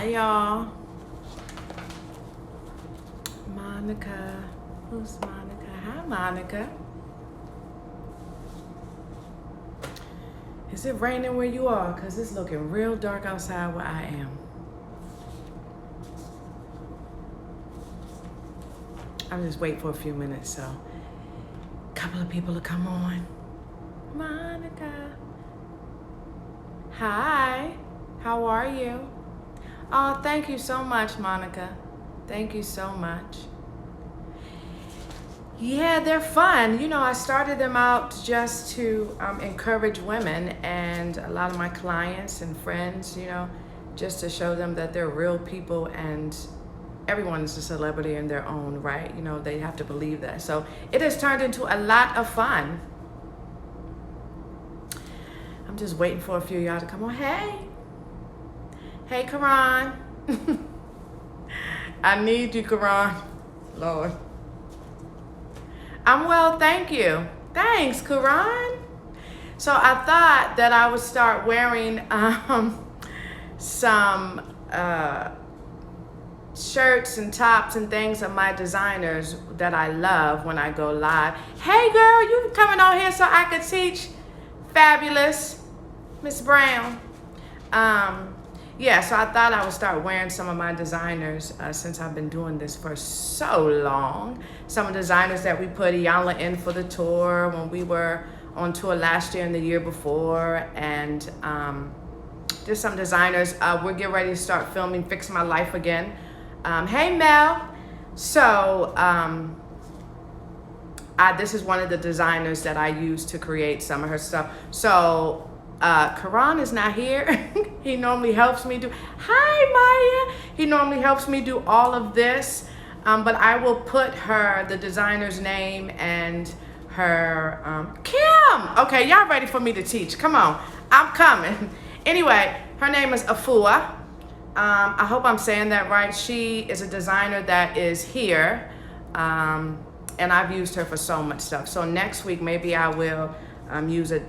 Hi, y'all. Monica. Who's Monica? Hi, Monica. Is it raining where you are? Because it's looking real dark outside where I am. I'm just waiting for a few minutes, so a couple of people to come on. Monica. Hi. How are you? Oh, thank you so much, Monica. Thank you so much. Yeah, they're fun. You know, I started them out just to encourage women and a lot of my clients and friends, you know, just to show them that they're real people and everyone is a celebrity in their own right. You know, they have to believe that. So it has turned into a lot of fun. I'm just waiting for a few of y'all to come on. Hey. Hey, Karan. I need you, Karan. Lord. I'm well, thank you. Thanks, Karan. So I thought that I would start wearing some shirts and tops and things of my designers that I love when I go live. Hey, girl, you coming on here so I could teach? Fabulous, Miss Brown. Yeah, so I thought I would start wearing some of my designers since I've been doing this for so long. Some of the designers that we put Iyanla in for the tour when we were on tour last year and the year before. And there's some designers. We're getting ready to start filming Fix My Life again. Hey, Mel. So this is one of the designers that I use to create some of her stuff. So Karan is not here. He normally helps me do, hi Maya. He normally helps me do all of this, but I will put the designer's name and her, Kim. Okay, y'all ready for me to teach? Come on, I'm coming. Anyway, her name is Afua. I hope I'm saying that right. She is a designer that is here, and I've used her for so much stuff. So next week, maybe I will use it.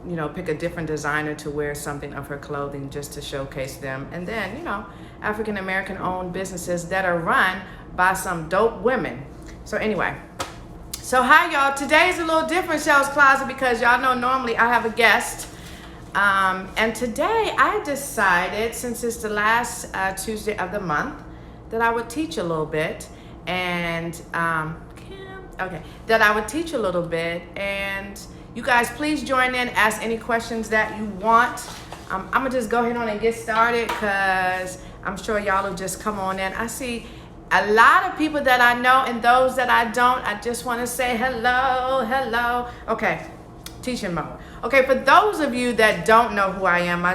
You know, pick a different designer to wear something of her clothing just to showcase them. And then, you know, African-American owned businesses that are run by some dope women. So anyway, so hi y'all. Today is a little different, Chelzcloset, because y'all know normally I have a guest. And today I decided, since it's the last Tuesday of the month, that I would teach a little bit. And, that I would teach a little bit. And you guys, please join in, ask any questions that you want. I'm gonna just go ahead on and get started because I'm sure y'all will just come on in. I see a lot of people that I know and those that I don't. I just wanna say hello, hello. Okay, teaching mode. Okay, for those of you that don't know who I am,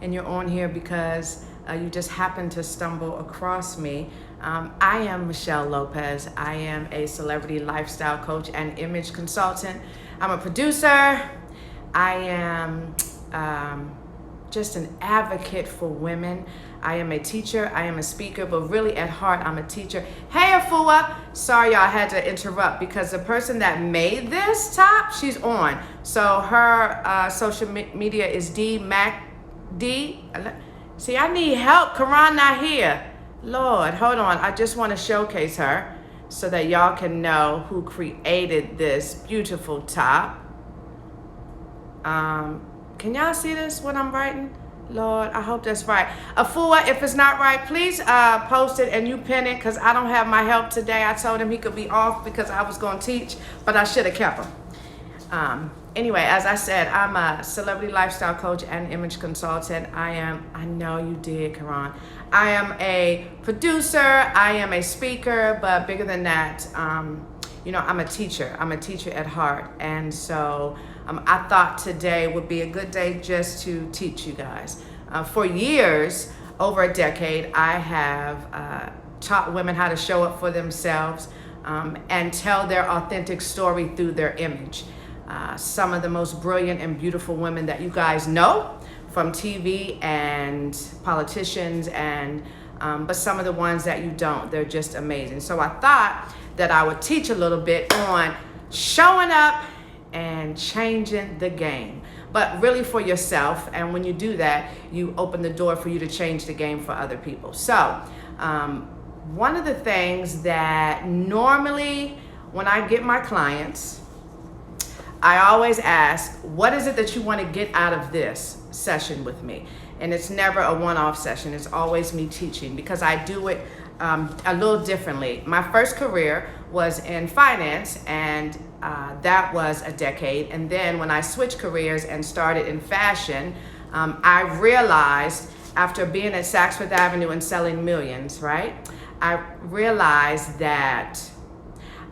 and you're on here because you just happened to stumble across me. I am Michele Lopez. I am a celebrity lifestyle coach and image consultant. I'm a producer. I am just an advocate for women. I am a teacher. I am a speaker, but really at heart, I'm a teacher. Hey, Afua. Sorry, y'all, I had to interrupt because the person that made this top, she's on. So her social media is D. See, I need help. Karan not here. Lord, hold on. I just want to showcase her so that y'all can know who created this beautiful top. Can y'all see this, what I'm writing? Lord, I hope that's right. Afua, if it's not right, please post it and you pin it because I don't have my help today. I told him he could be off because I was going to teach, but I should have kept him. Anyway, as I said, I'm a celebrity lifestyle coach and image consultant. I know you did, Karan. I am a producer, I am a speaker, but bigger than that, you know, I'm a teacher. I'm a teacher at heart. And so I thought today would be a good day just to teach you guys. For years, over a decade, I have taught women how to show up for themselves and tell their authentic story through their image. Some of the most brilliant and beautiful women that you guys know from TV and politicians, and but some of the ones that you don't, they're just amazing. So I thought that I would teach a little bit on showing up and changing the game. but really for yourself. And when you do that, you open the door for you to change the game for other people. So one of the things that normally when I get my clients, I always ask, what is it that you want to get out of this session with me? And it's never a one-off session. It's always me teaching, because I do it a little differently. My first career was in finance, and that was a decade. And then when I switched careers and started in fashion, I realized, after being at Saks Fifth Avenue and selling millions, right? I realized that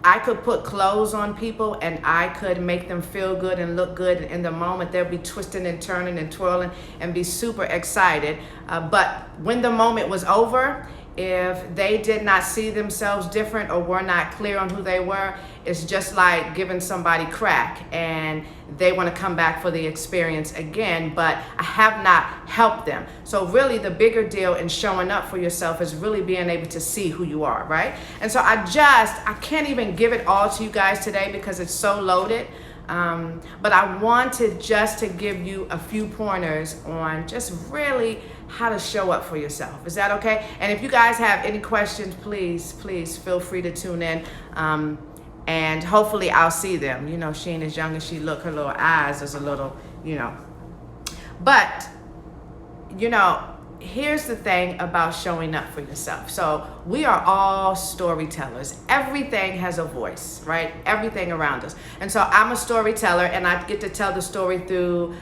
I could put clothes on people and I could make them feel good and look good in the moment. They'll be twisting and turning and twirling and be super excited. But when the moment was over, if they did not see themselves different or were not clear on who they were, it's just like giving somebody crack and they want to come back for the experience again, but I have not helped them. So really the bigger deal in showing up for yourself is really being able to see who you are, right? And so I can't even give it all to you guys today because it's so loaded. But I wanted just to give you a few pointers on just really how to show up for yourself. Is that okay? And if you guys have any questions, please feel free to tune in. And hopefully I'll see them. You know, she ain't as young as she look. Her little eyes is a little, you know. But, you know, here's the thing about showing up for yourself. So we are all storytellers. Everything has a voice, right? Everything around us. And so I'm a storyteller, and I get to tell the story through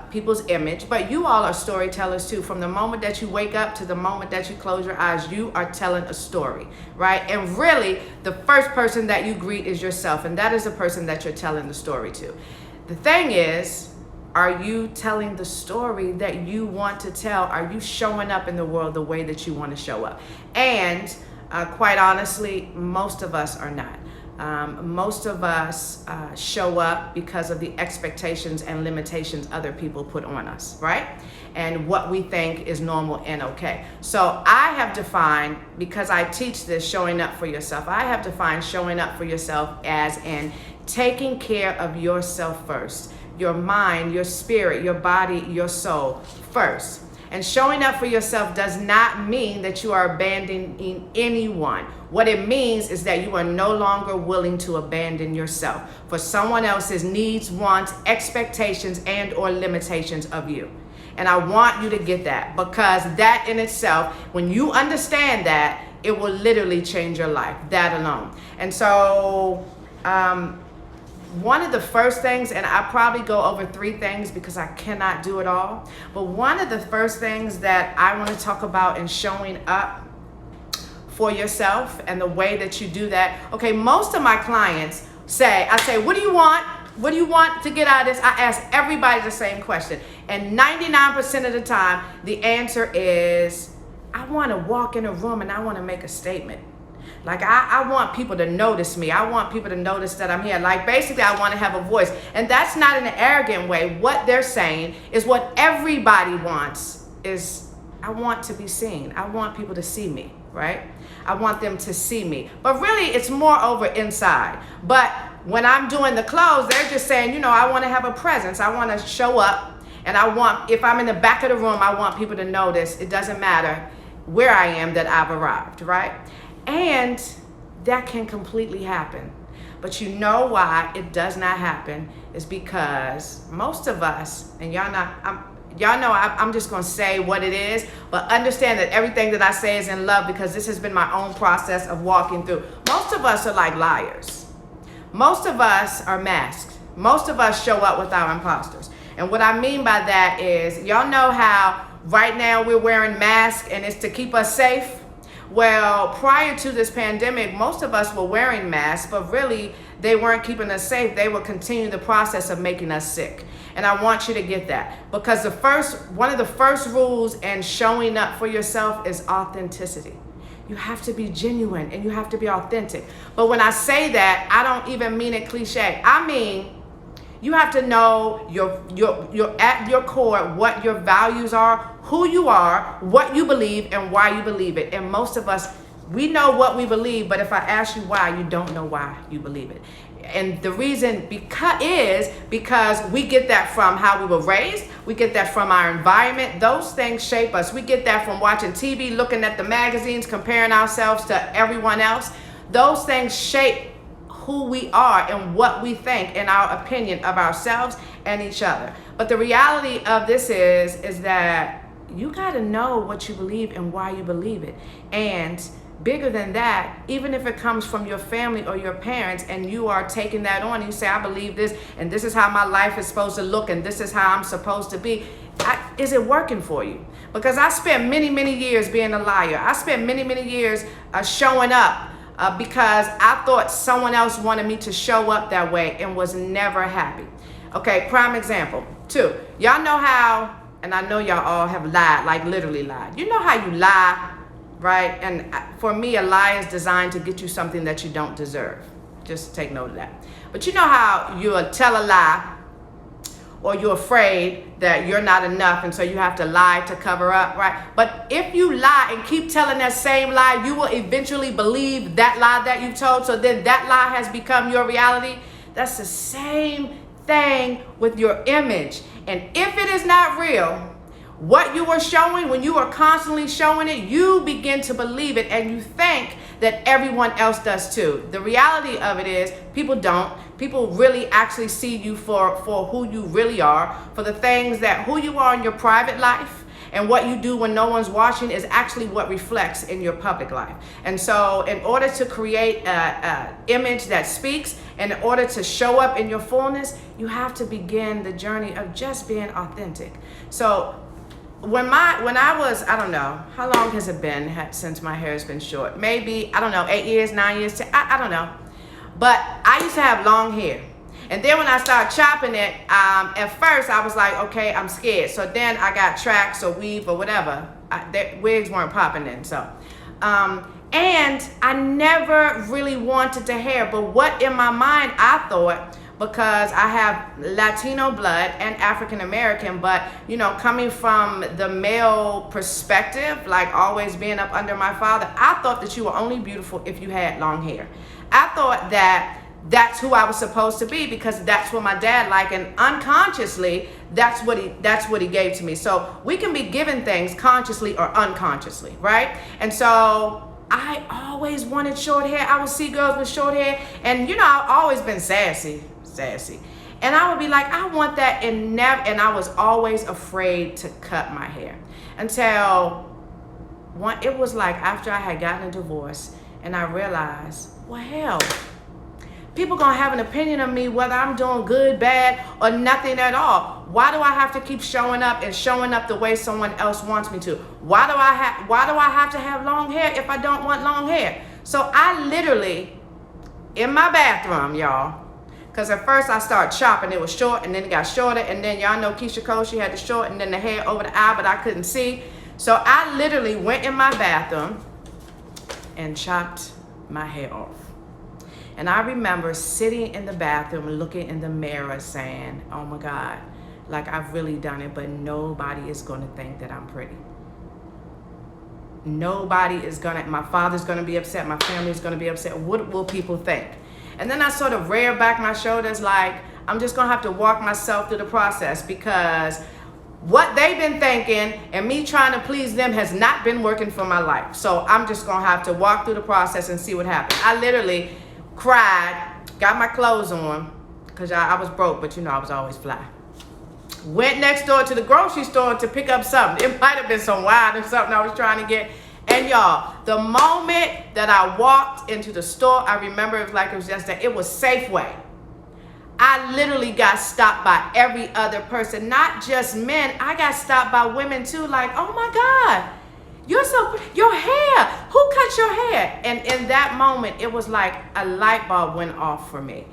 people's image. But you all are storytellers too. From the moment that you wake up to the moment that you close your eyes, you are telling a story, right? And really, the first person that you greet is yourself, and that is the person that you're telling the story to. The thing is, are you telling the story that you want to tell? Are you showing up in the world the way that you want to show up? And quite honestly, most of us are not. Most of us show up because of the expectations and limitations other people put on us, right? And what we think is normal and okay. So I have defined, because I teach this, showing up for yourself, I have defined showing up for yourself as in taking care of yourself first. Your mind, your spirit, your body, your soul first. And showing up for yourself does not mean that you are abandoning anyone. What it means is that you are no longer willing to abandon yourself for someone else's needs, wants, expectations, and or limitations of you. And I want you to get that, because that in itself, when you understand that, it will literally change your life, that alone. And so, one of the first things, and I probably go over 3 things because I cannot do it all, but one of the first things that I want to talk about in showing up for yourself and the way that you do that. Okay, most of my clients I say, what do you want? What do you want to get out of this? I ask everybody the same question. And 99% of the time, the answer is, I want to walk in a room and I want to make a statement. Like, I want people to notice me. I want people to notice that I'm here. Like, basically, I want to have a voice. And that's not in an arrogant way. What they're saying is what everybody wants is, I want to be seen. I want people to see me, right? I want them to see me. But really, it's more over inside. But when I'm doing the clothes, they're just saying, you know, I want to have a presence. I want to show up. And I want, if I'm in the back of the room, I want people to notice. It doesn't matter where I am, that I've arrived, right? And that can completely happen. But you know why it does not happen is because most of us, and y'all know I'm just going to say what it is, but understand that everything that I say is in love, because this has been my own process of walking through. Most of us are like liars. Most of us are masked. Most of us show up with our imposters. And what I mean by that is, y'all know how right now we're wearing masks and it's to keep us safe? Well, prior to this pandemic, most of us were wearing masks, but really they weren't keeping us safe. They were continuing the process of making us sick. And I want you to get that, because one of the first rules in showing up for yourself is authenticity. You have to be genuine and you have to be authentic. But when I say that, I don't even mean it cliche. I mean, you have to know your at your core what your values are, who you are, what you believe, and why you believe it. And most of us, we know what we believe, but if I ask you why, you don't know why you believe it. And the reason because we get that from how we were raised. We get that from our environment. Those things shape us. We get that from watching TV, looking at the magazines, comparing ourselves to everyone else. Those things shape who we are and what we think and our opinion of ourselves and each other. But the reality of this is that you got to know what you believe and why you believe it. And bigger than that, even if it comes from your family or your parents and you are taking that on, you say, I believe this and this is how my life is supposed to look and this is how I'm supposed to be. Is it working for you? Because I spent many years being a liar. I spent many years showing up because I thought someone else wanted me to show up that way and was never happy. Okay, prime example. 2, y'all know how, and I know y'all all have lied, like literally lied. You know how you lie, right? And for me, a lie is designed to get you something that you don't deserve. Just take note of that. But you know how you'll tell a lie, or you're afraid that you're not enough, and so you have to lie to cover up, right? But if you lie and keep telling that same lie, you will eventually believe that lie that you told, so then that lie has become your reality. That's the same thing with your image. And if it is not real, what you are showing, when you are constantly showing it, you begin to believe it and you think that everyone else does too. The reality of it is people don't. People really actually see you for who you really are, for the things that who you are in your private life and what you do when no one's watching is actually what reflects in your public life. And so in order to create an image that speaks, and in order to show up in your fullness, you have to begin the journey of just being authentic. So when I was, I don't know, how long has it been since my hair has been short? Maybe, I don't know, 8 years, 9 years, 10, I don't know. But I used to have long hair. And then when I started chopping it, at first I was like, okay, I'm scared. So then I got tracks or weave or whatever. Wigs weren't popping then, so. And I never really wanted the hair. But what in my mind I thought, because I have Latino blood and African American, but you know, coming from the male perspective, like always being up under my father, I thought that you were only beautiful if you had long hair. I thought that that's who I was supposed to be because that's what my dad liked, and unconsciously that's what he gave to me. So we can be given things consciously or unconsciously, right? And so I always wanted short hair. I would see girls with short hair, and you know, I've always been sassy. And I would be like, I want that, and I was always afraid to cut my hair until it was like after I had gotten a divorce and I realized, well, hell, people gonna have an opinion of me whether I'm doing good, bad, or nothing at all. Why do I have to keep showing up the way someone else wants me to? Why do I have to have long hair if I don't want long hair? So I literally, in my bathroom, y'all, because at first I started chopping, it was short, and then it got shorter, and then y'all know Keisha Cole, she had the short, and then the hair over the eye, but I couldn't see. So I literally went in my bathroom and chopped my hair off. And I remember sitting in the bathroom and looking in the mirror saying, oh my God, like I've really done it, but nobody is gonna think that I'm pretty. My father's gonna be upset, my family's gonna be upset. What will people think? And then I sort of reared back my shoulders like, I'm just gonna have to walk myself through the process, because what they've been thinking and me trying to please them has not been working for my life. So I'm just gonna have to walk through the process and see what happens. I literally cried, got my clothes on, because I was broke, but you know I was always fly. Went next door to the grocery store to pick up something. It might have been some wine or something I was trying to get. And y'all, the moment that I walked into the store, I remember it was like it was just that, it was Safeway. I literally got stopped by every other person, not just men. I got stopped by women too, like, oh my God, your hair, who cut your hair? And in that moment, it was like a light bulb went off for me.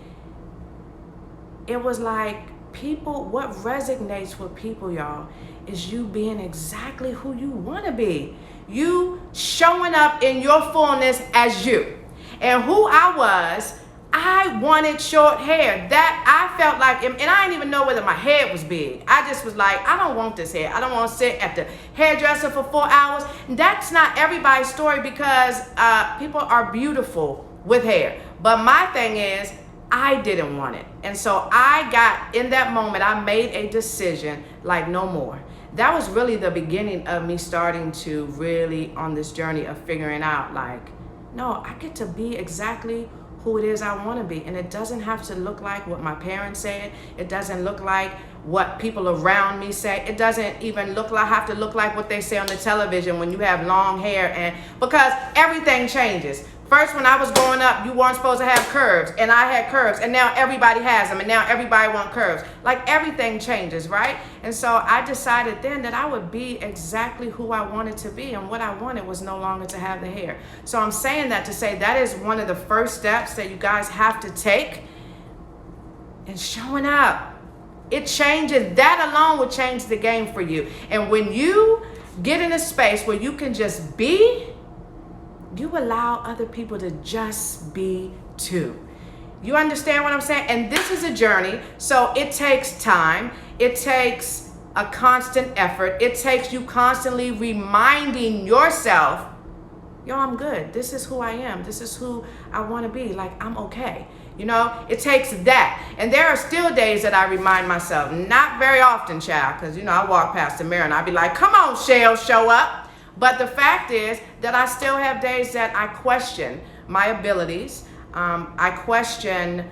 It was like what resonates with people, y'all, is you being exactly who you want to be. You showing up in your fullness as you. And who I wanted short hair. That I felt like, and I didn't even know whether my head was big. I just was like, I don't want this hair. I don't want to sit at the hairdresser for 4 hours. That's not everybody's story, because people are beautiful with hair. But my thing is, I didn't want it. And so I got, in that moment, I made a decision like no more. That was really the beginning of me starting to really on this journey of figuring out like, no, I get to be exactly who it is I want to be. And it doesn't have to look like what my parents said. It doesn't look like what people around me say. It doesn't even have to look like what they say on the television when you have long hair, and because everything changes. First, when I was growing up, you weren't supposed to have curves, and I had curves, and now everybody has them, and now everybody wants curves. Like, everything changes, right? And so I decided then that I would be exactly who I wanted to be, and what I wanted was no longer to have the hair. So I'm saying that to say that is one of the first steps that you guys have to take in showing up. It changes. That alone will change the game for you. And when you get in a space where you can just be, you allow other people to just be too. You understand what I'm saying? And this is a journey, so it takes time. It takes a constant effort. It takes you constantly reminding yourself, yo, I'm good. This is who I am. This is who I want to be. Like, I'm okay. You know, it takes that. And there are still days that I remind myself, not very often, child, because, you know, I walk past the mirror and I be like, come on, Shell, show up. But the fact is that I still have days that I question my abilities. I question,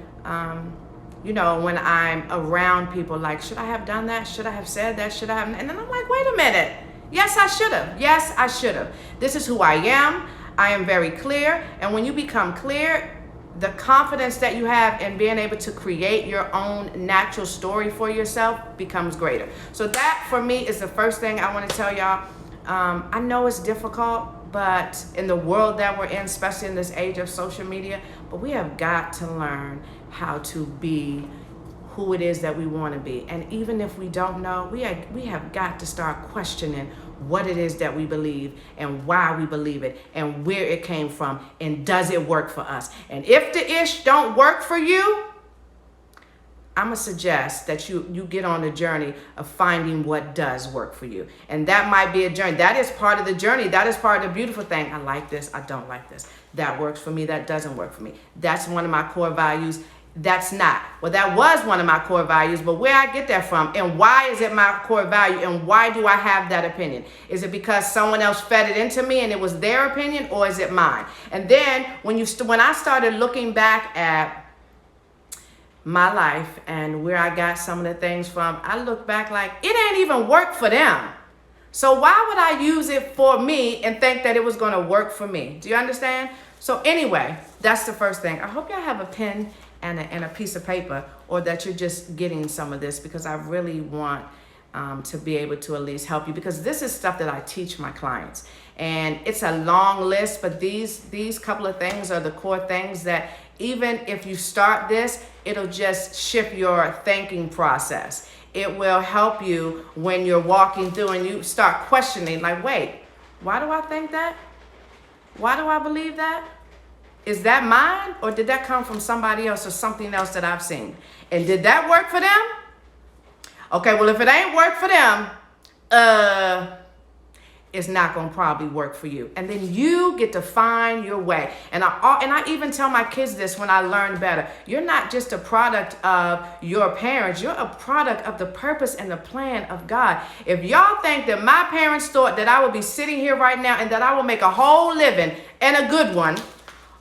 you know, when I'm around people, like, should I have done that? Should I have said that? Should I have? And then I'm like, wait a minute. Yes, I should have. Yes, I should have. This is who I am. I am very clear. And when you become clear, the confidence that you have in being able to create your own natural story for yourself becomes greater. So that, for me, is the first thing I want to tell y'all. I know it's difficult, but in the world that we're in, especially in this age of social media, but we have got to learn how to be who it is that we want to be. And even if we don't know, we have got to start questioning what it is that we believe and why we believe it and where it came from and does it work for us. And if the ish don't work for you, I'm going to suggest that you get on the journey of finding what does work for you. And that might be a journey. That is part of the journey. That is part of the beautiful thing. I like this. I don't like this. That works for me. That doesn't work for me. That's one of my core values. That's not. Well, that was one of my core values, but where I get that from and why is it my core value and why do I have that opinion? Is it because someone else fed it into me and it was their opinion, or is it mine? And then when I started looking back at my life and where I got some of the things from, I look back like, it ain't even work for them. So why would I use it for me and think that it was going to work for me? Do you understand? So anyway, that's the first thing. I hope y'all have a pen and a piece of paper, or that you're just getting some of this, because I really want to be able to at least help you, because this is stuff that I teach my clients. And it's a long list, but these couple of things are the core things that even if you start this, it'll just shift your thinking process. It will help you when you're walking through and you start questioning, like, wait, why do I think that? Why do I believe that? Is that mine, or did that come from somebody else or something else that I've seen? And did that work for them? Okay, well, if it ain't worked for them, it's not going to probably work for you. And then you get to find your way. And I even tell my kids this when I learn better. You're not just a product of your parents. You're a product of the purpose and the plan of God. If y'all think that my parents thought that I would be sitting here right now and that I will make a whole living, and a good one,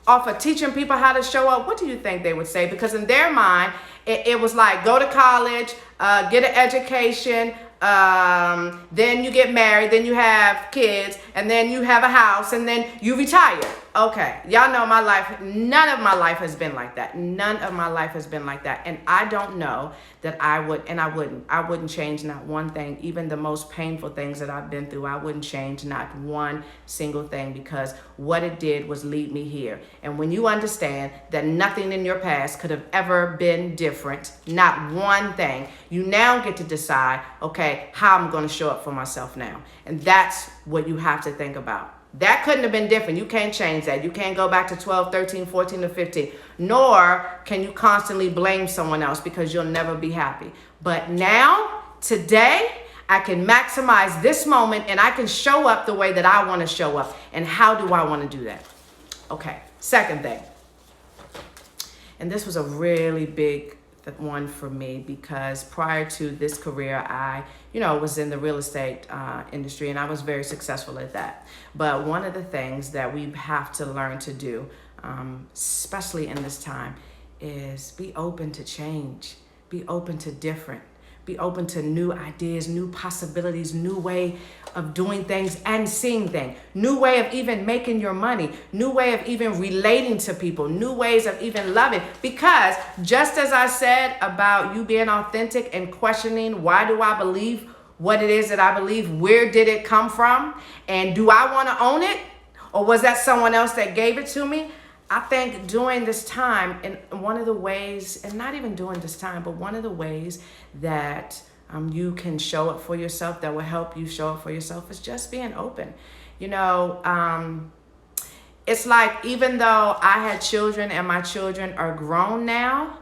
off of teaching people how to show up, what do you think they would say? Because in their mind, it was like, go to college, get an education, then you get married, then you have kids, and then you have a house, and then you retire. Okay, y'all know my life, none of my life has been like that. None of my life has been like that. And I don't know that I would, and I wouldn't change not one thing. Even the most painful things that I've been through, I wouldn't change not one single thing, because what it did was lead me here. And when you understand that nothing in your past could have ever been different, not one thing, you now get to decide, okay, how I'm going to show up for myself now. And that's what you have to think about. That couldn't have been different. You can't change that. You can't go back to 12, 13, 14, or 15. Nor can you constantly blame someone else, because you'll never be happy. But now, today, I can maximize this moment and I can show up the way that I want to show up. And how do I want to do that? Okay, second thing. And this was a really big one for me because prior to this career, I, was in the real estate industry, and I was very successful at that. But one of the things that we have to learn to do, especially in this time, is be open to change, be open to different, be open to new ideas, new possibilities, new way of doing things and seeing things, new way of even making your money, new way of even relating to people, new ways of even loving. Because just as I said about you being authentic and questioning, why do I believe what it is that I believe? Where did it come from? And do I want to own it? Or was that someone else that gave it to me? I think during this time, and one of the ways, and not even during this time, but one of the ways that you can show up for yourself, that will help you show up for yourself, is just being open. It's like, even though I had children and my children are grown now,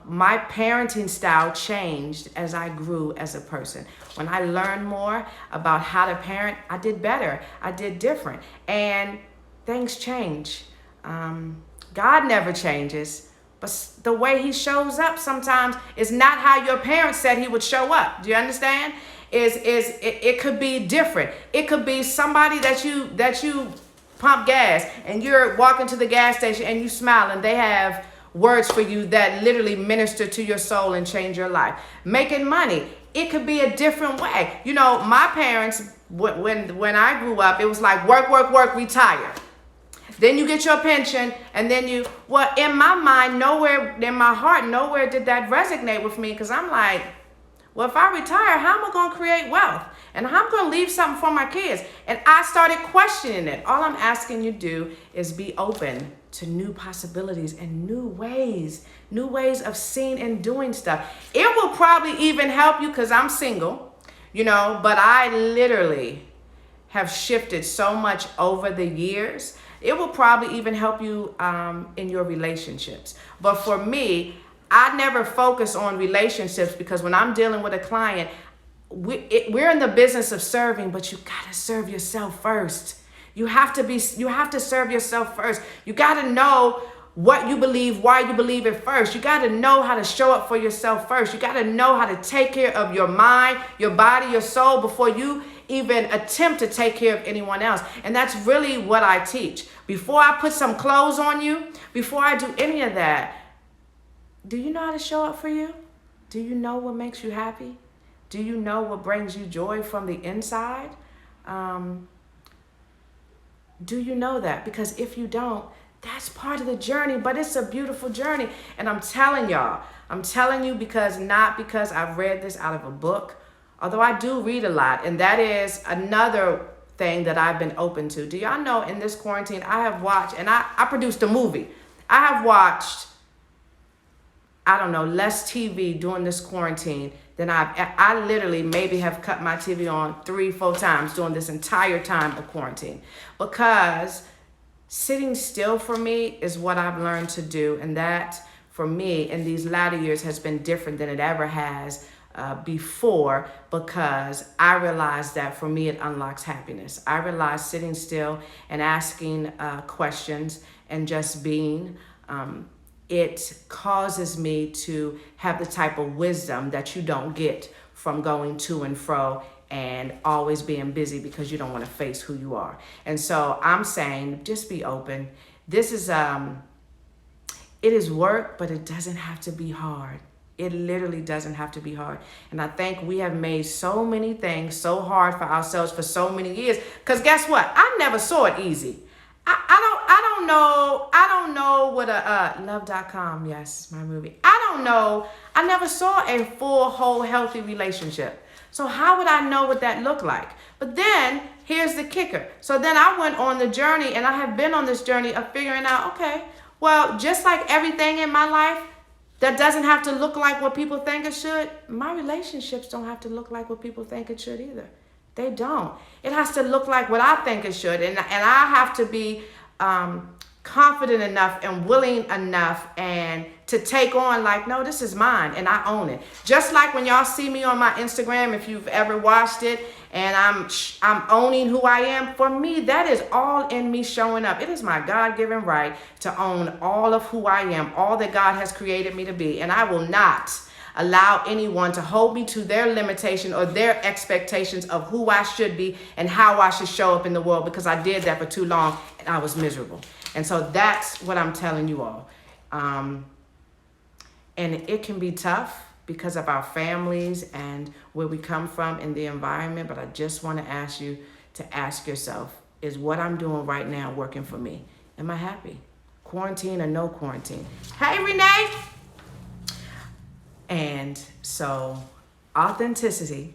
my parenting style changed as I grew as a person. When I learned more about how to parent, I did better. I did different. And things change. God never changes, but the way he shows up sometimes is not how your parents said he would show up. Do you understand? It could be different. It could be somebody that you pump gas and you're walking to the gas station and you smile and they have words for you that literally minister to your soul and change your life. Making money, it could be a different way. My parents, when I grew up, it was like work, work, work, retire. Then you get your pension, and then in my mind, nowhere, in my heart, nowhere did that resonate with me, because I'm like, well, if I retire, how am I going to create wealth? And how am I going to leave something for my kids? And I started questioning it. All I'm asking you to do is be open to new possibilities and new ways of seeing and doing stuff. It will probably even help you, because I'm single, but I literally have shifted so much over the years. It will probably even help you in your relationships. But for me, I never focus on relationships, because when I'm dealing with a client, we're in the business of serving, but you gotta serve yourself first. You have to serve yourself first. You gotta know what you believe, why you believe it first. You gotta know how to show up for yourself first. You gotta know how to take care of your mind, your body, your soul before you even attempt to take care of anyone else. And that's really what I teach. Before I put some clothes on you, before I do any of that, do you know how to show up for you? Do you know what makes you happy? Do you know what brings you joy from the inside? Do you know that? Because if you don't, that's part of the journey, but it's a beautiful journey. And I'm telling you, because not because I've read this out of a book, although I do read a lot, and that is another thing that I've been open to. Do y'all know, in this quarantine, I have watched, and I produced a movie. I have watched, less TV during this quarantine than I literally maybe have cut my TV on 3-4 times during this entire time of quarantine. Because sitting still for me is what I've learned to do. And that, for me, in these latter years has been different than it ever has before, because I realized that for me it unlocks happiness. I realized sitting still and asking questions and just being, it causes me to have the type of wisdom that you don't get from going to and fro and always being busy, because you don't want to face who you are. And so I'm saying, just be open. This is it is work, but it doesn't have to be hard. It literally doesn't have to be hard. And I think we have made so many things so hard for ourselves for so many years. Because guess what? I never saw it easy. I don't know what a love.com, yes, my movie. I don't know. I never saw a full, whole, healthy relationship. So how would I know what that looked like? But then here's the kicker. So then I went on the journey, and I have been on this journey of figuring out, okay, well, just like everything in my life that doesn't have to look like what people think it should, my relationships don't have to look like what people think it should either. They don't. It has to look like what I think it should. And I have to be confident enough and willing enough and to take on like, no, this is mine and I own it. Just like when y'all see me on my Instagram, if you've ever watched it, and I'm owning who I am. For me, that is all in me showing up. It is my God-given right to own all of who I am, all that God has created me to be. And I will not allow anyone to hold me to their limitation or their expectations of who I should be and how I should show up in the world, because I did that for too long and I was miserable. And so that's what I'm telling you all. And it can be tough because of our families and where we come from in the environment. But I just want to ask you to ask yourself, is what I'm doing right now working for me? Am I happy? Quarantine or no quarantine? Hey, Renee. And so authenticity,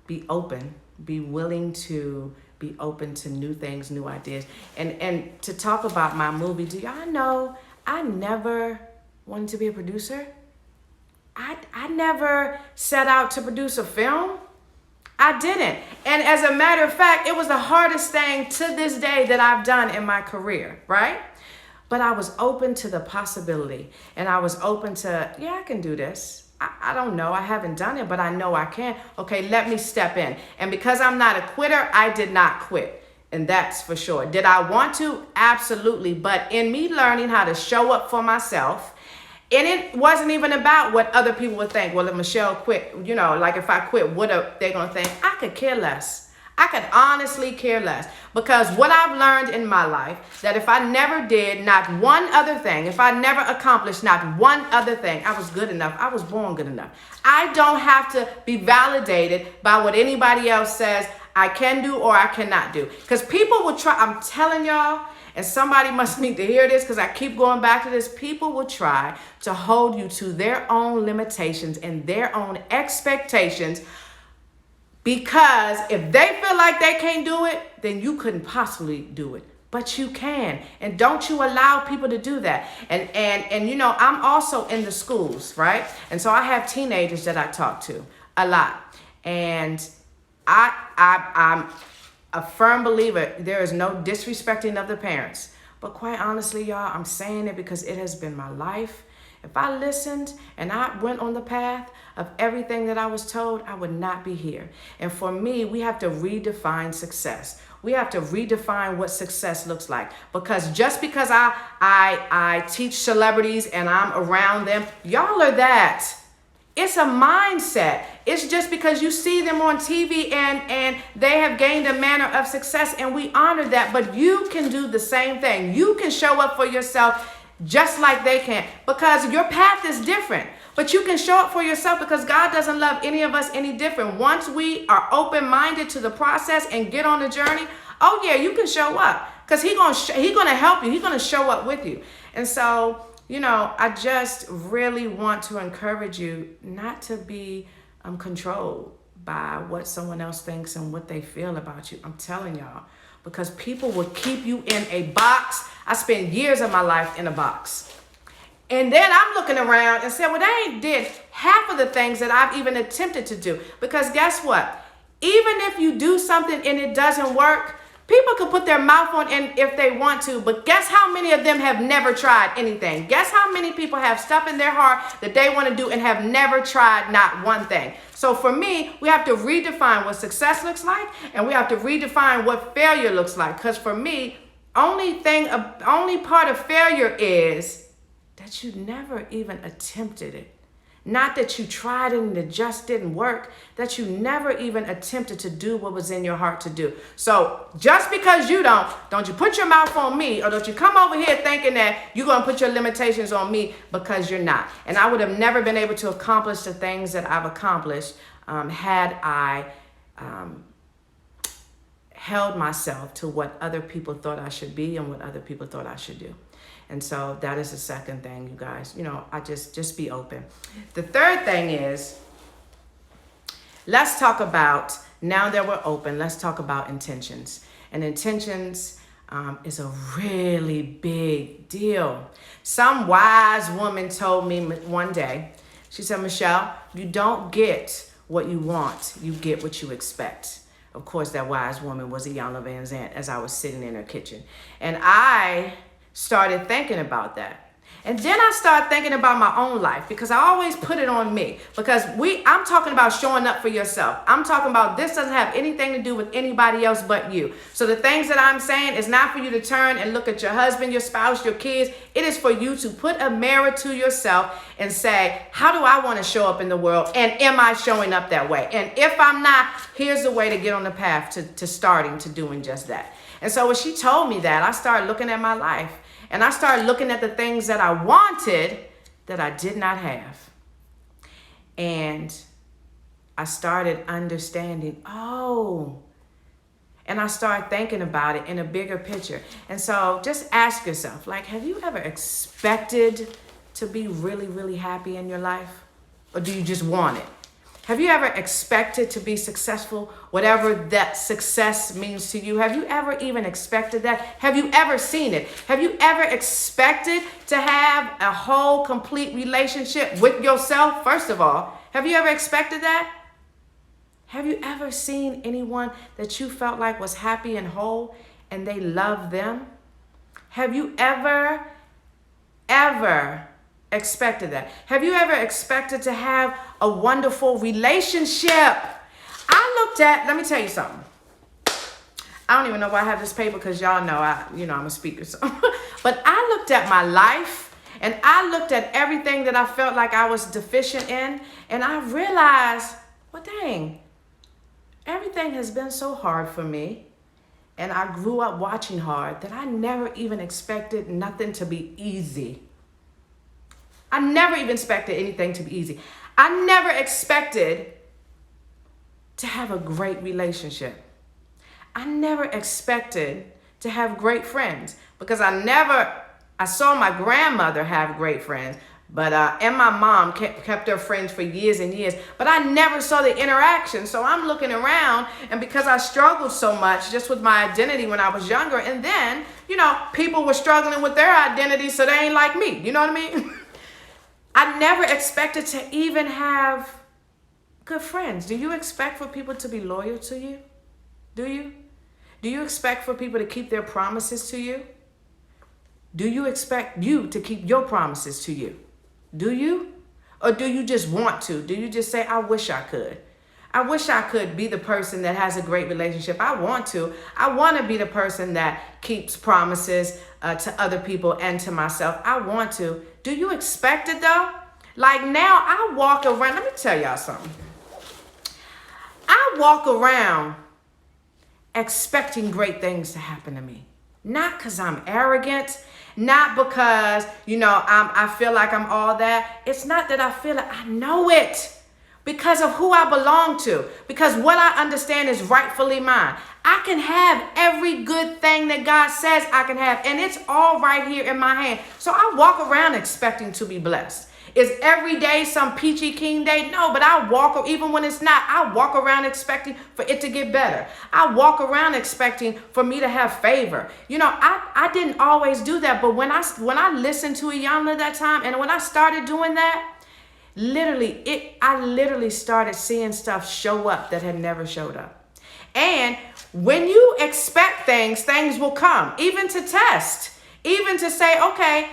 be open, be willing to be open to new things, new ideas. And to talk about my movie, do y'all know I never wanted to be a producer? I never set out to produce a film. I didn't. And as a matter of fact, it was the hardest thing to this day that I've done in my career, right? But I was open to the possibility, and I was open to, yeah, I can do this. I don't know. I haven't done it, but I know I can. Okay, let me step in. And because I'm not a quitter, I did not quit. And that's for sure. Did I want to? Absolutely. But in me learning how to show up for myself, and it wasn't even about what other people would think. Well, if Michele quit, you know, like if I quit, what are they going to think? I could care less. I could honestly care less, because what I've learned in my life, that if I never did not one other thing, if I never accomplished not one other thing, I was good enough. I was born good enough. I don't have to be validated by what anybody else says I can do or I cannot do. Because people will try, I'm telling y'all, and somebody must need to hear this because I keep going back to this. People will try to hold you to their own limitations and their own expectations, because if they feel like they can't do it, then you couldn't possibly do it. But you can. And don't you allow people to do that. And you know, I'm also in the schools, right? And so I have teenagers that I talk to a lot. And I'm a firm believer, there is no disrespecting of the parents. But quite honestly, y'all, I'm saying it because it has been my life. If I listened and I went on the path of everything that I was told, I would not be here. And for me, we have to redefine success. We have to redefine what success looks like. Because just because I teach celebrities and I'm around them, y'all are that. It's a mindset. It's just because you see them on TV and they have gained a manner of success, and we honor that. But you can do the same thing. You can show up for yourself just like they can, because your path is different. But you can show up for yourself, because God doesn't love any of us any different. Once we are open-minded to the process and get on the journey, oh yeah, you can show up, because He's gonna help you. He's gonna show up with you. And so, you know, I just really want to encourage you not to be controlled by what someone else thinks and what they feel about you. I'm telling y'all, because people will keep you in a box. I spent years of my life in a box. And then I'm looking around and saying, well, they ain't did half of the things that I've even attempted to do. Because guess what? Even if you do something and it doesn't work, people can put their mouth on it if they want to, but guess how many of them have never tried anything? Guess how many people have stuff in their heart that they want to do and have never tried not one thing? So for me, we have to redefine what success looks like, and we have to redefine what failure looks like. Because for me, only part of failure is that you never even attempted it. Not that you tried it and it just didn't work, that you never even attempted to do what was in your heart to do. So just because you don't you put your mouth on me, or don't you come over here thinking that you're going to put your limitations on me, because you're not. And I would have never been able to accomplish the things that I've accomplished had I held myself to what other people thought I should be and what other people thought I should do. And so that is the second thing, you guys. You know, I just be open. The third thing is, let's talk about, now that we're open, let's talk about intentions. And intentions is a really big deal. Some wise woman told me one day, she said, Michele, you don't get what you want, you get what you expect. Of course, that wise woman was Iyanla Vanzant as I was sitting in her kitchen. And I started thinking about that. And then I started thinking about my own life, because I always put it on me. Because I'm talking about showing up for yourself. I'm talking about this doesn't have anything to do with anybody else but you. So the things that I'm saying is not for you to turn and look at your husband, your spouse, your kids. It is for you to put a mirror to yourself and say, how do I want to show up in the world? And am I showing up that way? And if I'm not, here's the way to get on the path to starting to doing just that. And so when she told me that, I started looking at my life. And I started looking at the things that I wanted that I did not have. And I started understanding, and I started thinking about it in a bigger picture. And so just ask yourself, like, have you ever expected to be really, really happy in your life? Or do you just want it? Have you ever expected to be successful, whatever that success means to you? Have you ever even expected that? Have you ever seen it? Have you ever expected to have a whole, complete relationship with yourself? First of all, have you ever expected that? Have you ever seen anyone that you felt like was happy and whole and they loved them? Have you ever expected that? Have you ever expected to have a wonderful relationship? Let me tell you something. I don't even know why I have this paper, because y'all know I'm a speaker. So. But I looked at my life, and I looked at everything that I felt like I was deficient in, and I realized, well, dang, everything has been so hard for me. And I grew up watching hard that I never even expected nothing to be easy. I never even expected anything to be easy. I never expected to have a great relationship. I never expected to have great friends, because I saw my grandmother have great friends, but and my mom kept her friends for years and years, but I never saw the interaction. So I'm looking around, and because I struggled so much just with my identity when I was younger, and then, people were struggling with their identity, so they ain't like me. You know what I mean? I never expected to even have good friends. Do you expect for people to be loyal to you? Do you? Do you expect for people to keep their promises to you? Do you expect you to keep your promises to you? Do you? Or do you just want to? Do you just say, I wish I could? I wish I could be the person that has a great relationship. I want to. I want to be the person that keeps promises to other people and to myself. I want to. Do you expect it though? Like now I walk around, let me tell y'all something. I walk around expecting great things to happen to me. Not because I'm arrogant, not because, I feel like I'm all that. It's not that I feel it. I know it because of who I belong to, because what I understand is rightfully mine. I can have every good thing that God says I can have, and it's all right here in my hand. So I walk around expecting to be blessed. Is every day some peachy keen day? No, but I walk, even when it's not, I walk around expecting for it to get better. I walk around expecting for me to have favor. I didn't always do that, but when I listened to Iyanla that time, and when I started doing that, I literally started seeing stuff show up that had never showed up. And when you expect things will come, even to test, even to say, okay,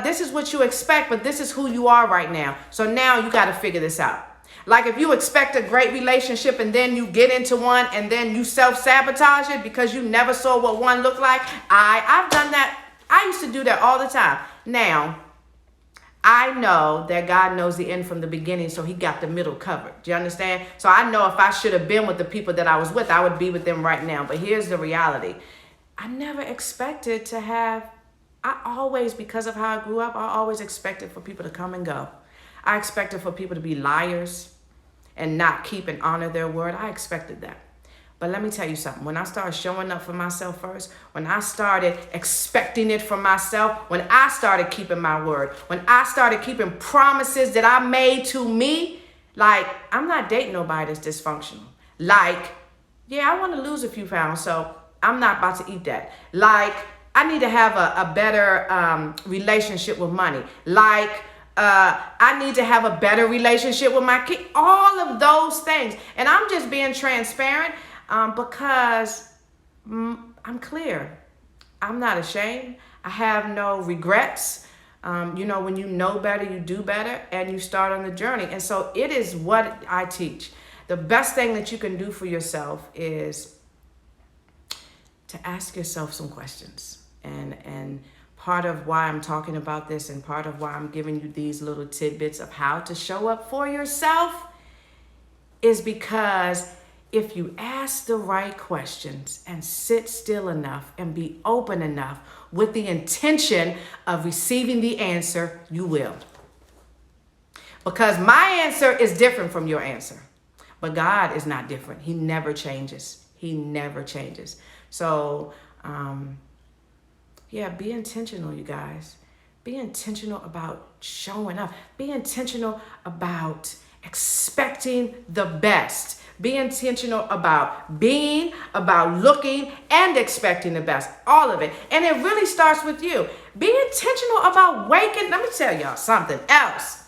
this is what you expect, but this is who you are right now. So now you got to figure this out. Like if you expect a great relationship and then you get into one and then you self-sabotage it because you never saw what one looked like. I've done that. I used to do that all the time. Now, I know that God knows the end from the beginning, so he got the middle covered. Do you understand? So I know if I should have been with the people that I was with, I would be with them right now. But here's the reality. I never expected to have, because of how I grew up, I always expected for people to come and go. I expected for people to be liars and not keep and honor their word. I expected that. But let me tell you something. When I started showing up for myself first, when I started expecting it from myself, when I started keeping my word, when I started keeping promises that I made to me, like, I'm not dating nobody that's dysfunctional. Like, yeah, I want to lose a few pounds, so I'm not about to eat that. Like, I need to have a better relationship with money. Like, I need to have a better relationship with my kid. All of those things. And I'm just being transparent. Because I'm clear. I'm not ashamed. I have no regrets. When you know better, you do better, and you start on the journey. And so it is what I teach. The best thing that you can do for yourself is to ask yourself some questions. And part of why I'm talking about this, and part of why I'm giving you these little tidbits of how to show up for yourself, is because if you ask the right questions and sit still enough and be open enough with the intention of receiving the answer, you will. Because my answer is different from your answer. But God is not different. He never changes. He never changes. So, be intentional, you guys. Be intentional about showing up. Be intentional about expecting the best. Be intentional about being, about looking, and expecting the best. All of it. And it really starts with you. Be intentional about waking. Let me tell y'all something else.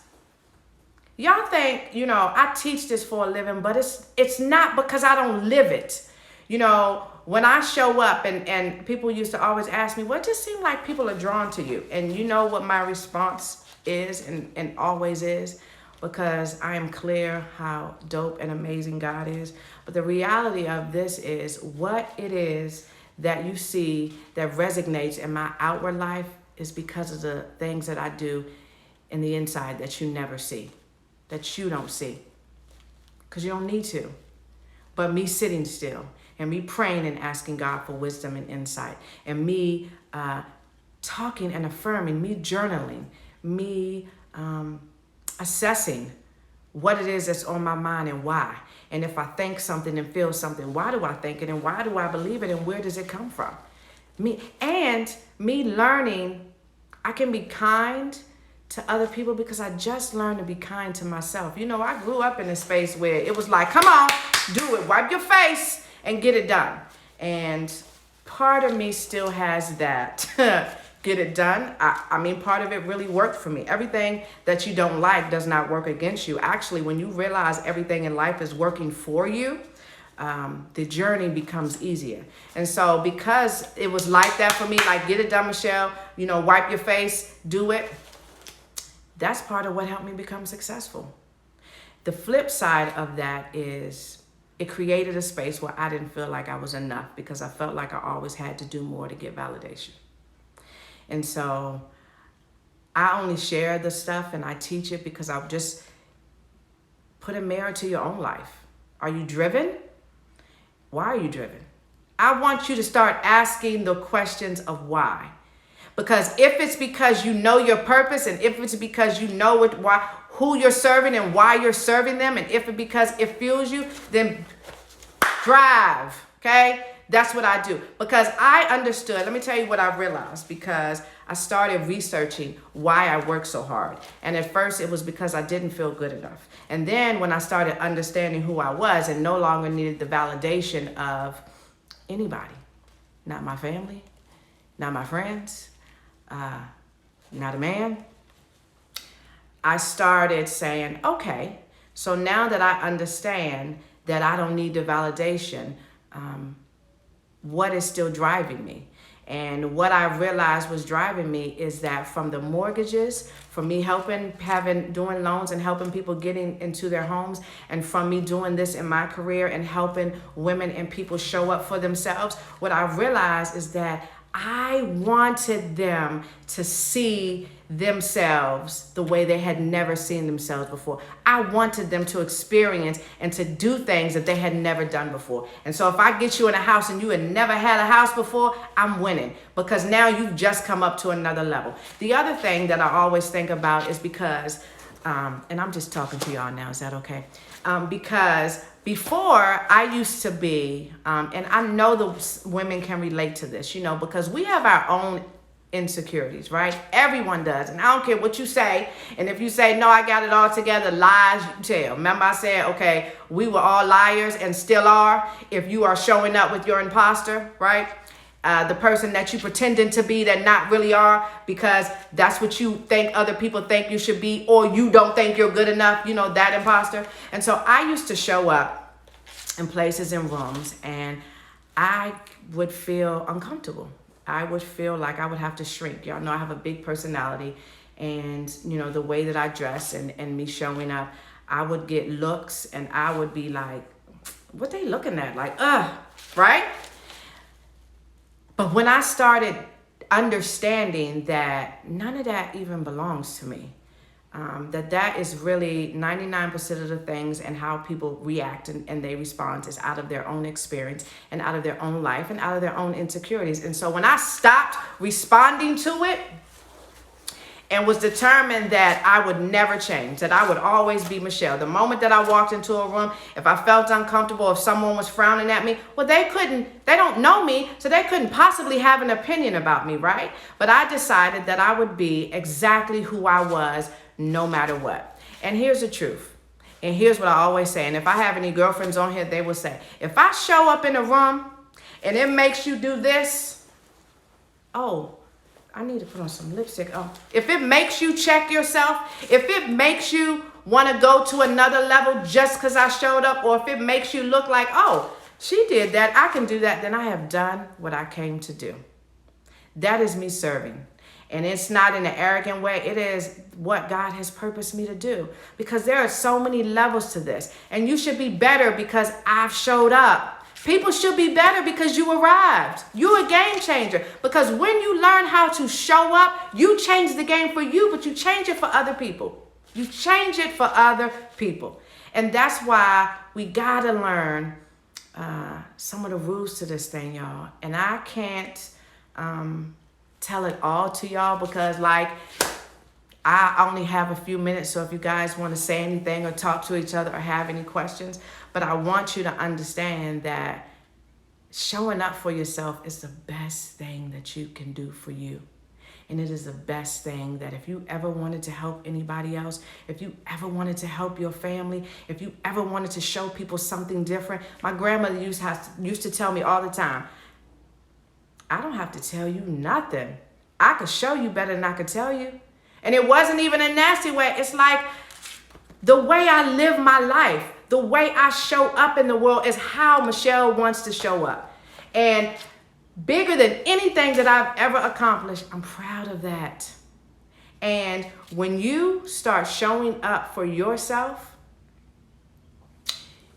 Y'all think, I teach this for a living, but it's not because I don't live it. When I show up and people used to always ask me, well, it just seems like people are drawn to you. And you know what my response is and always is? Because I am clear how dope and amazing God is. But the reality of this is what it is that you see that resonates in my outward life is because of the things that I do in the inside that you never see, that you don't see, because you don't need to. But me sitting still and me praying and asking God for wisdom and insight, and me talking and affirming, me journaling, me assessing what it is that's on my mind and why. And if I think something and feel something, why do I think it and why do I believe it and where does it come from? Me learning I can be kind to other people because I just learned to be kind to myself. I grew up in a space where it was like, come on, do it, wipe your face and get it done. And part of me still has that get it done. Part of it really worked for me. Everything that you don't like does not work against you. Actually, when you realize everything in life is working for you, the journey becomes easier. And so because it was like that for me, like get it done, Michelle, wipe your face, do it. That's part of what helped me become successful. The flip side of that is it created a space where I didn't feel like I was enough because I felt like I always had to do more to get validation. And so I only share the stuff and I teach it because I'll just put a mirror to your own life. Are you driven? Why are you driven? I want you to start asking the questions of why. Because if it's because you know your purpose, and if it's because you know who you're serving and why you're serving them, and if it's because it fuels you, then drive, okay? That's what I do. Because I understood, let me tell you what I realized, because I started researching why I work so hard. And at first it was because I didn't feel good enough. And then when I started understanding who I was and no longer needed the validation of anybody, not my family, not my friends, not a man, I started saying, okay, so now that I understand that I don't need the validation, what is still driving me? And what I realized was driving me is that from the mortgages, from me doing loans and helping people getting into their homes, and from me doing this in my career and helping women and people show up for themselves, what I realized is that I wanted them to see themselves the way they had never seen themselves before. I wanted them to experience and to do things that they had never done before. And so if I get you in a house and you had never had a house before, I'm winning, because now you've just come up to another level. The other thing that I always think about is because, and I'm just talking to y'all now, is that okay? Because before I used to be, and I know the women can relate to this, because we have our own insecurities, right? Everyone does. And I don't care what you say. And if you say, no, I got it all together, lies you tell. Remember I said, okay, we were all liars and still are. If you are showing up with your imposter, right? The person that you pretending to be that not really are, because that's what you think other people think you should be, or you don't think you're good enough, that imposter. And so I used to show up in places and rooms, and I would feel uncomfortable. I would feel like I would have to shrink. Y'all know I have a big personality, and the way that I dress and me showing up, I would get looks and I would be like, what they looking at? Like, right? But when I started understanding that none of that even belongs to me, that is really 99% of the things, and how people react and they respond is out of their own experience and out of their own life and out of their own insecurities. And so when I stopped responding to it and was determined that I would never change, that I would always be Michele. The moment that I walked into a room, if I felt uncomfortable, if someone was frowning at me, well, they don't know me, so they couldn't possibly have an opinion about me, right? But I decided that I would be exactly who I was, no matter what. And here's the truth. And here's what I always say. And if I have any girlfriends on here, they will say, if I show up in a room and it makes you do this, oh, I need to put on some lipstick. Oh, if it makes you check yourself, if it makes you want to go to another level just because I showed up, or if it makes you look like, oh, she did that, I can do that, then I have done what I came to do. That is me serving. And it's not in an arrogant way. It is what God has purposed me to do. Because there are so many levels to this. And you should be better because I've showed up. People should be better because you arrived. You're a game changer. Because when you learn how to show up, you change the game for you, but you change it for other people. You change it for other people. And that's why we got to learn some of the rules to this thing, y'all. And I can't tell it all to y'all because I only have a few minutes. So if you guys want to say anything or talk to each other or have any questions, but I want you to understand that showing up for yourself is the best thing that you can do for you. And it is the best thing that if you ever wanted to help anybody else, if you ever wanted to help your family, if you ever wanted to show people something different, my grandmother used to tell me all the time, I don't have to tell you nothing. I could show you better than I could tell you. And it wasn't even a nasty way. It's like the way I live my life, the way I show up in the world is how Michele wants to show up. And bigger than anything that I've ever accomplished, I'm proud of that. And when you start showing up for yourself,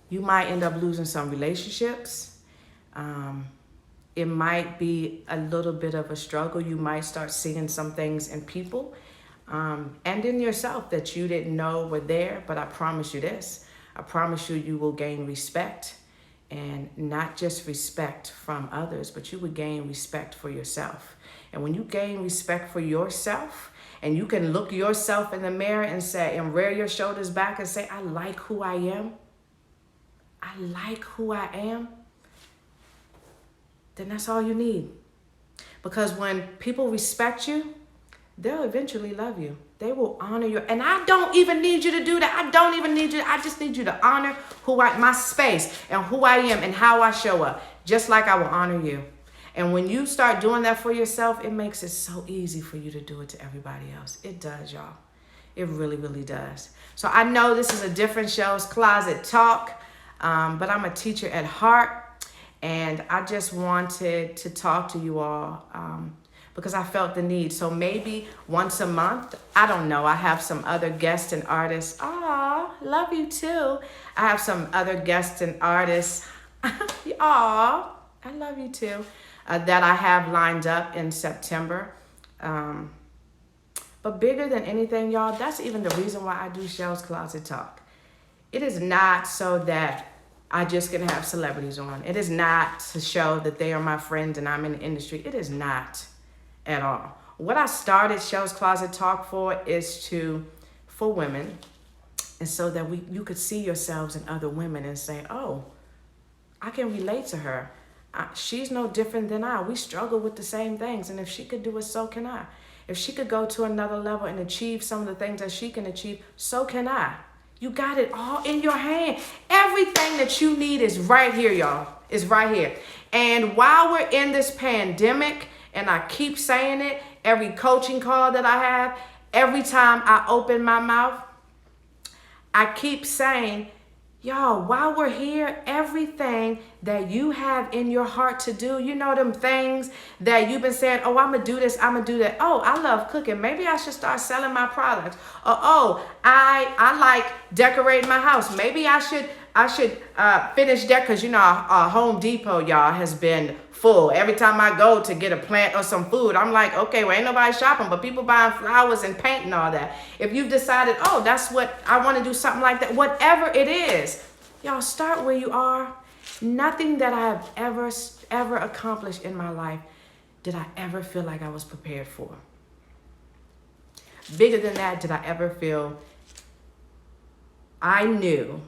you might end up losing some relationships. It might be a little bit of a struggle. You might start seeing some things in people and in yourself that you didn't know were there. But I promise you this. I promise you, you will gain respect, and not just respect from others, but you will gain respect for yourself. And when you gain respect for yourself, and you can look yourself in the mirror and say, and rear your shoulders back and say, I like who I am. I like who I am. Then that's all you need. Because when people respect you, they'll eventually love you. They will honor you. And I don't even need you to do that. I don't even need you. I just need you to honor my space and who I am and how I show up, just like I will honor you. And when you start doing that for yourself, it makes it so easy for you to do it to everybody else. It does, y'all. It really, really does. So I know this is a different Chelzcloset talk, but I'm a teacher at heart. And I just wanted to talk to you all because I felt the need. So maybe once a month, I don't know. I have some other guests and artists. Aw, love you too. I have some other guests and artists. Aw, I love you too. That I have lined up in September. But bigger than anything, y'all, that's even the reason why I do Chelzcloset Talk. It is not so that I just gonna have celebrities on. It is not to show that they are my friends and I'm in the industry. It is not at all. What I started Chelzcloset Talk for is for women, and so that you could see yourselves in other women and say, oh, I can relate to her. She's no different than I. We struggle with the same things, and if she could do it, so can I. If she could go to another level and achieve some of the things that she can achieve, so can I. You got it all in your hand. Everything that you need is right here, y'all. Is right here. And while we're in this pandemic, and I keep saying it, every coaching call that I have, every time I open my mouth, I keep saying, Y'all, while we're here, everything that you have in your heart to do, you know, them things that you've been saying, oh, I'm going to do this, I'm going to do that. Oh, I love cooking. Maybe I should start selling my products. Or, oh, I like decorating my house. Maybe I should finish that, because, you know, Home Depot, y'all, has been full. Every time I go to get a plant or some food, I'm like, okay, well, ain't nobody shopping, but people buying flowers and paint and all that. If you've decided, oh, that's what I want to do, something like that, whatever it is, y'all, start where you are. Nothing that I've ever accomplished in my life did I ever feel like I was prepared for. Bigger than that, did I ever feel I knew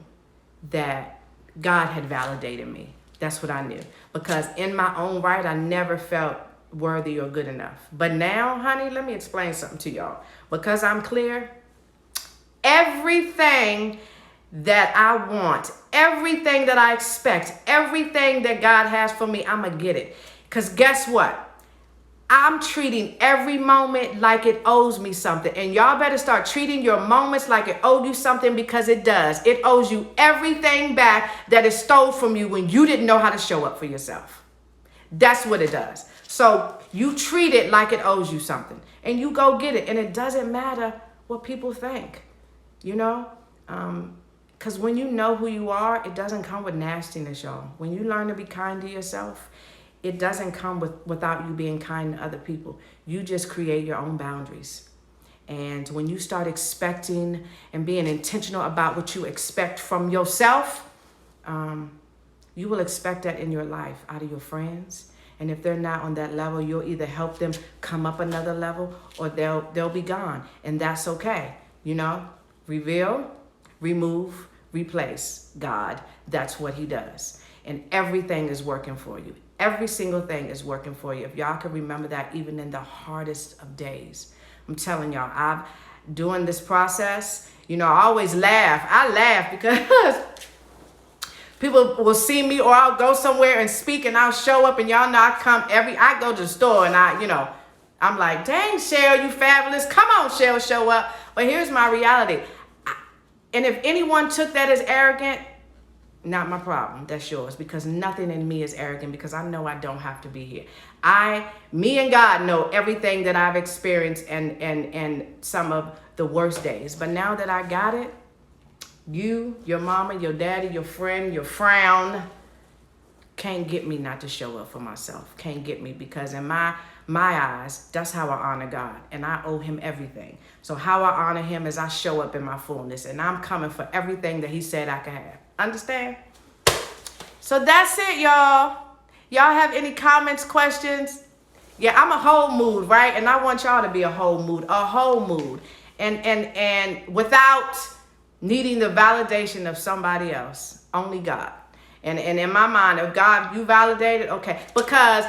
that God had validated me. That's what I knew. Because in my own right, I never felt worthy or good enough. But now, honey, let me explain something to y'all. Because I'm clear, everything that I want, everything that I expect, everything that God has for me, I'm going to get it. Because guess what? I'm treating every moment like it owes me something. And y'all better start treating your moments like it owed you something, because it does. It owes you everything back that is stole from you when you didn't know how to show up for yourself. That's what it does. So you treat it like it owes you something, and you go get it. And it doesn't matter what people think, you know? Because when you know who you are, it doesn't come with nastiness, y'all. When you learn to be kind to yourself, it doesn't come without you being kind to other people. You just create your own boundaries. And when you start expecting and being intentional about what you expect from yourself, you will expect that in your life out of your friends. And if they're not on that level, you'll either help them come up another level, or they'll be gone. And that's okay. You know, reveal, remove, replace. God, that's what he does. And everything is working for you. Every single thing is working for you. If y'all can remember that, even in the hardest of days. I'm telling y'all, doing this process, you know, I always laugh. I laugh because people will see me, or I'll go somewhere and speak, and I'll show up, and y'all know I go to the store, and I'm like, dang, Chel, you fabulous. Come on, Chel, show up. But here's my reality. And if anyone took that as arrogant, not my problem. That's yours. Because nothing in me is arrogant, because I know I don't have to be here. Me and God know everything that I've experienced and some of the worst days. But now that I got it, you, your mama, your daddy, your friend, your frown can't get me not to show up for myself. Can't get me, because in my eyes, that's how I honor God, and I owe him everything. So how I honor him is I show up in my fullness, and I'm coming for everything that he said I could have. Understand? So that's it, y'all. Y'all have any comments, questions? Yeah, I'm a whole mood, right? And I want y'all to be a whole mood, and without needing the validation of somebody else, only God. And in my mind, if God, you validated, okay. Because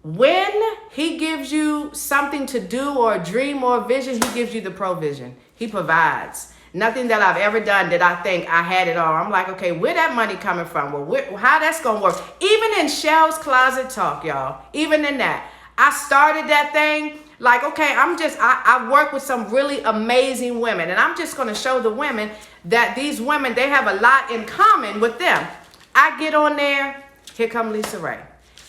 when he gives you something to do, or a dream or a vision, he gives you the provision. He provides. Nothing that I've ever done did I think I had it all. I'm like, okay, where that money coming from? Well, how that's going to work? Even in Chelzcloset talk, y'all, even in that, I started that thing like, okay, I work with some really amazing women, and I'm just going to show the women that these women, they have a lot in common with them. I get on there, here come Lisa Ray,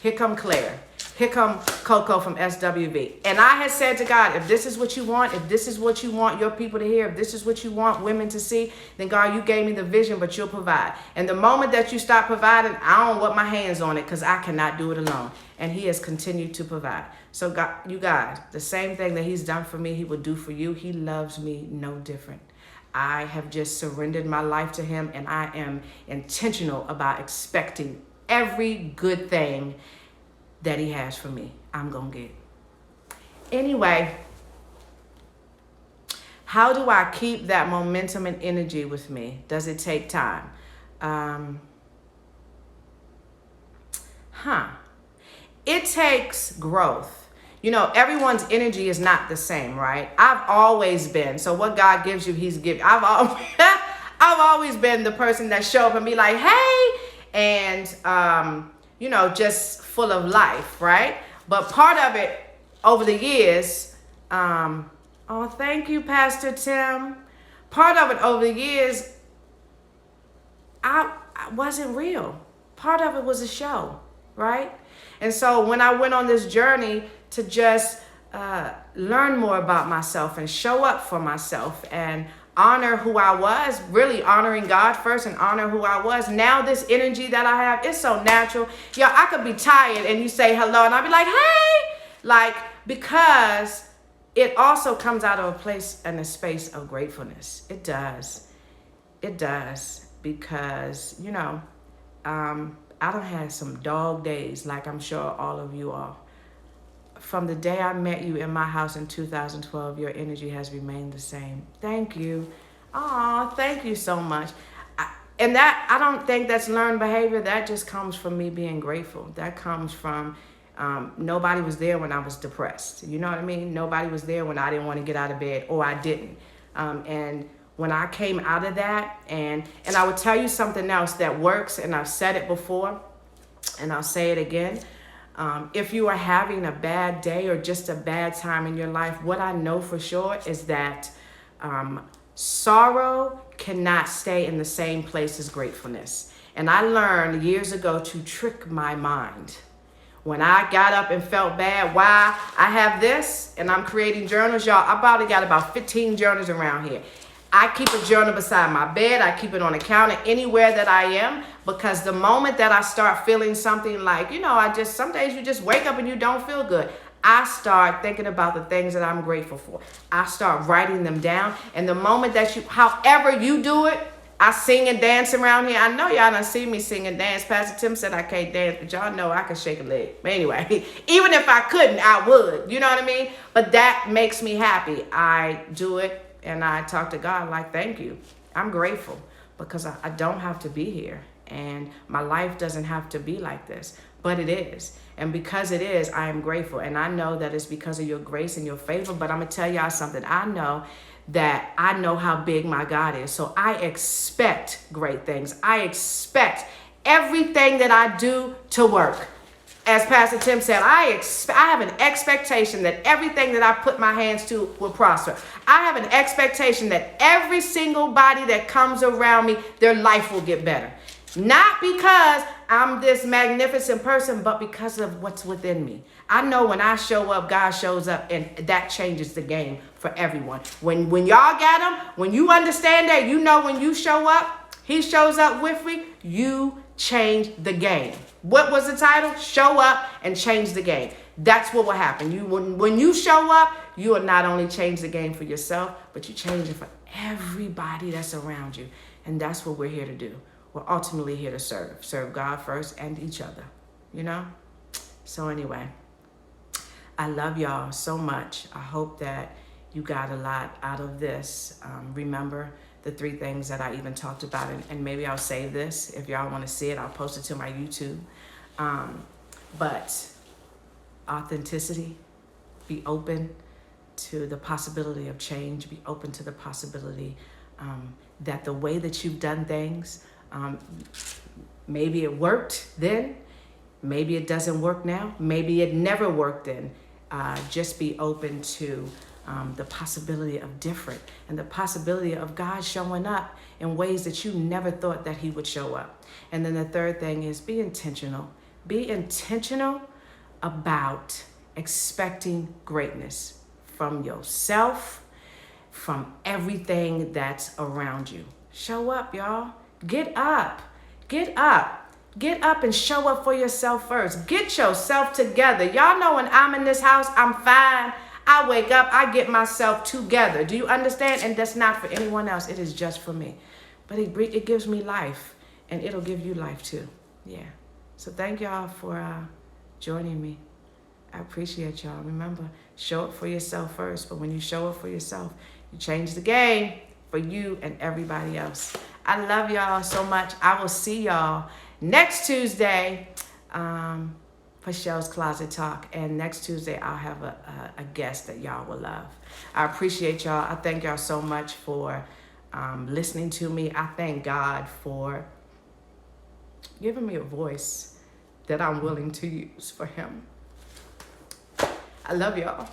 here come Claire, here come Coco from SWV. And I had said to God, if this is what you want, if this is what you want your people to hear, if this is what you want women to see, then God, you gave me the vision, but you'll provide. And the moment that you stop providing, I don't want my hands on it, because I cannot do it alone. And he has continued to provide. So God, you guys, the same thing that he's done for me, he will do for you. He loves me no different. I have just surrendered my life to him, and I am intentional about expecting every good thing that he has for me. I'm going to get. Anyway, how do I keep that momentum and energy with me? Does it take time? It takes growth. You know, everyone's energy is not the same, right? I've always been. So what God gives you, he's giving. I've always been the person that show up and be like, hey, and, you know, just full of life, right? But part of it over the years, oh, Oh, thank you, Pastor Tim. Part of it over the years, God has been, you know, just full of life, right? But part of it over the years, oh, thank you, Pastor Tim. Part of it over the years, God has been, you know, just full of life, right? But part of it over the years, God has been, you know, just full of life, right? But part of it over the years, God has been, you know, just full of life, right? But part of it over the years, I wasn't real. Part of it was a show, right? And so when I went on this journey to just learn more about myself and show up for myself and honor who I was, really honoring God first and honor who I was. Now this energy that I have, it's so natural. Yeah, I could be tired and you say hello and I'll be like, hey, like, because it also comes out of a place and a space of gratefulness. It does. It does. Because, you know, I done had some dog days, like I'm sure all of you are. From the day I met you in my house in 2012, your energy has remained the same. Thank you. Aw, thank you so much. And that, I don't think that's learned behavior. That just comes from me being grateful. That comes from nobody was there when I was depressed. You know what I mean? Nobody was there when I didn't want to get out of bed, or I didn't. And when I came out of that, and I would tell you something else that works, and I've said it before, and I'll say it again. If you are having a bad day or just a bad time in your life, what I know for sure is that sorrow cannot stay in the same place as gratefulness. And I learned years ago to trick my mind. When I got up and felt bad, why I have this and I'm creating journals, y'all, I probably got about 15 journals around here. I keep a journal beside my bed. I keep it on the counter anywhere that I am, because the moment that I start feeling something like, you know, some days you just wake up and you don't feel good. I start thinking about the things that I'm grateful for. I start writing them down. And the moment that however you do it, I sing and dance around here. I know y'all done see me sing and dance. Pastor Tim said I can't dance, but y'all know I can shake a leg. But anyway, even if I couldn't, I would. You know what I mean? But that makes me happy. I do it. And I talk to God like, thank you. I'm grateful because I don't have to be here. And my life doesn't have to be like this. But it is. And because it is, I am grateful. And I know that it's because of your grace and your favor. But I'm going to tell y'all something. I know that I know how big my God is. So I expect great things. I expect everything that I do to work. As Pastor Tim said, I have an expectation that everything that I put my hands to will prosper. I have an expectation that every single body that comes around me, their life will get better. Not because I'm this magnificent person, but because of what's within me. I know when I show up, God shows up, and that changes the game for everyone. When y'all got him, when you understand that, you know when you show up, he shows up with me, you change the game. What was the title? Show up and change the game. That's what will happen. When you show up, you will not only change the game for yourself, but you change it for everybody that's around you. And that's what we're here to do. We're ultimately here to serve God first and each other, you know? So anyway, I love y'all so much. I hope that you got a lot out of this. Remember the 3 things that I even talked about, and maybe I'll save this. If y'all want to see it, I'll post it to my YouTube. But authenticity, be open to the possibility of change, be open to the possibility that the way that you've done things, maybe it worked then, maybe it doesn't work now, maybe it never worked then. Just be open to the possibility of different, and the possibility of God showing up in ways that you never thought that he would show up. And then the 3rd thing is be intentional. Be intentional about expecting greatness from yourself, from everything that's around you. Show up, y'all. Get up. Get up. Get up and show up for yourself first. Get yourself together. Y'all know when I'm in this house, I'm fine. I wake up, I get myself together. Do you understand? And that's not for anyone else. It is just for me. But it gives me life, and it'll give you life too. Yeah. So thank y'all for joining me. I appreciate y'all. Remember, show up for yourself first. But when you show up for yourself, you change the game for you and everybody else. I love y'all so much. I will see y'all next Tuesday for Chelzcloset Talk. And next Tuesday, I'll have a guest that y'all will love. I appreciate y'all. I thank y'all so much for listening to me. I thank God for giving me a voice that I'm willing to use for him. I love y'all.